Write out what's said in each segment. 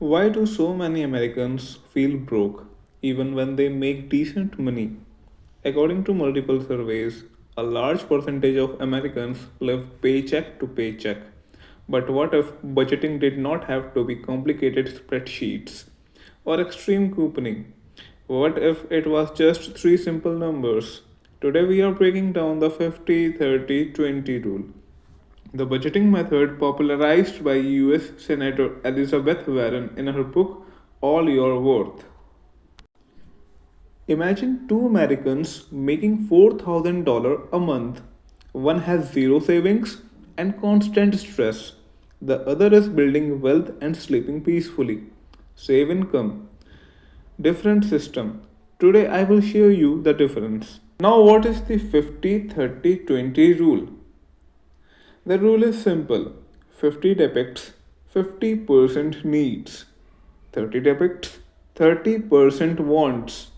Why do so many Americans feel broke even when they make decent money? According to multiple surveys, a large percentage of Americans live paycheck to paycheck. But what if budgeting did not have to be complicated spreadsheets or extreme couponing? What if it was just three simple numbers? Today we are breaking down the 50-30-20 rule, the budgeting method popularized by US Senator Elizabeth Warren in her book All Your Worth. Imagine two Americans making $4,000 a month. One has zero savings and constant stress. The other is building wealth and sleeping peacefully. Save income. Different system. Today I will show you the difference. Now, what is the 50-30-20 rule? The rule is simple: 50 depicts 50% needs, 30 depicts 30% wants,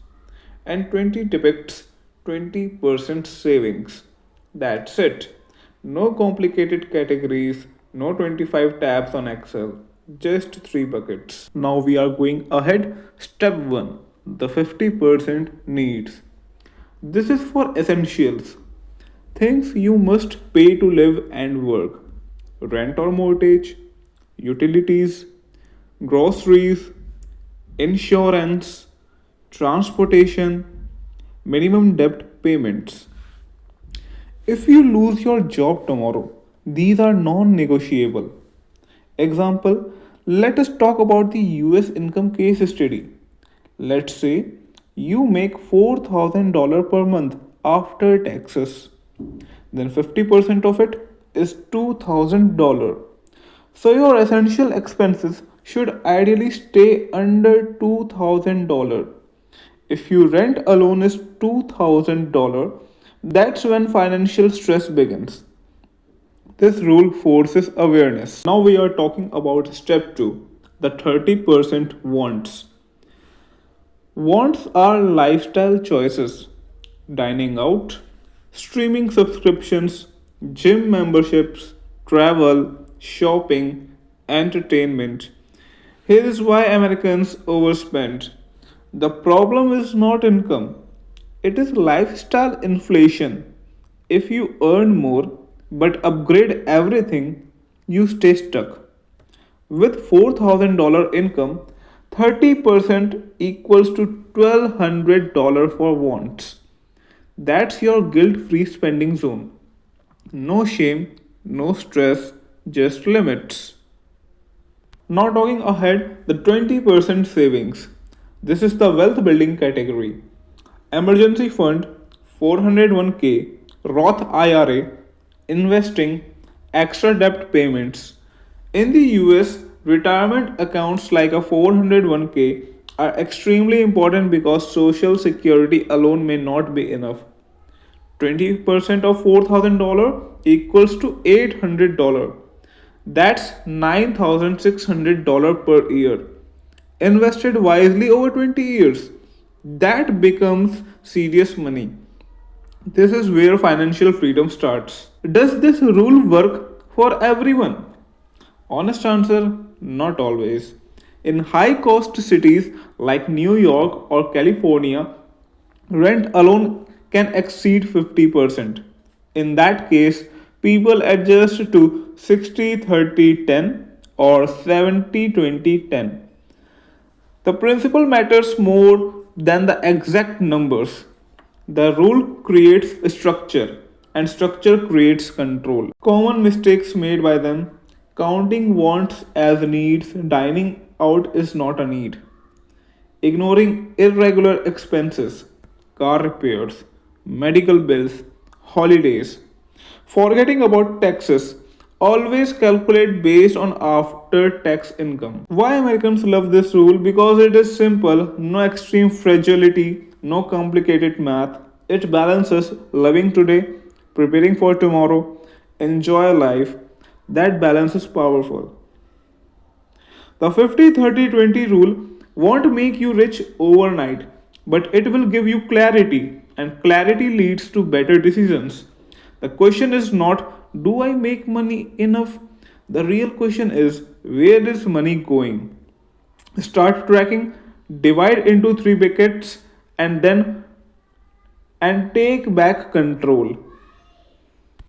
and 20 depicts 20% savings. That's it. No complicated categories, no 25 tabs on Excel, just 3 buckets. Now we are going ahead. Step 1, the 50% needs. This is for essentials. Things you must pay to live and work: rent or mortgage, utilities, groceries, insurance, transportation, minimum debt payments. If you lose your job tomorrow, these are non negotiable. Example: let us talk about the US income case study. Let's say you make $4,000 per month after taxes. Then 50% of it is $2,000. So your essential expenses should ideally stay under $2,000. If your rent alone is $2,000, that's when financial stress begins. This rule forces awareness. Now we are talking about step 2, the 30% wants. Wants are lifestyle choices: dining out, streaming subscriptions, gym memberships, travel, shopping, entertainment. Here is why Americans overspend. The problem is not income, it is lifestyle inflation. If you earn more but upgrade everything, you stay stuck. With $4,000 income, 30% equals to $1,200 for wants. That's your guilt free spending zone. No shame, no stress, just limits. Now, talking ahead, the 20% savings. This is the wealth building category: emergency fund, 401k, Roth IRA, investing, extra debt payments. In the US, retirement accounts like a 401k are extremely important because social security alone may not be enough. 20% of $4,000 equals to $800. That's $9,600 per year. Invested wisely over 20 years, that becomes serious money. This is where financial freedom starts. Does this rule work for everyone? Honest answer: not always. In high cost cities like New York or California, rent alone can exceed 50%. In that case, people adjust to 60-30-10 or 70-20-10. The principle matters more than the exact numbers. The rule creates structure, and structure creates control. Common mistakes made by them: counting wants as needs, dining out is not a need, ignoring irregular expenses, car repairs, medical bills, holidays, forgetting about taxes. Always calculate based on after tax income. Why Americans love this rule? Because it is simple, no extreme fragility, no complicated math. It balances living today, preparing for tomorrow, enjoy life. That balance is powerful. The 50-30-20 rule won't make you rich overnight, but it will give you clarity, and clarity leads to better decisions. The question is not, do I make money enough? The real question is, where is money going? Start tracking, divide into three buckets, and then and take back control.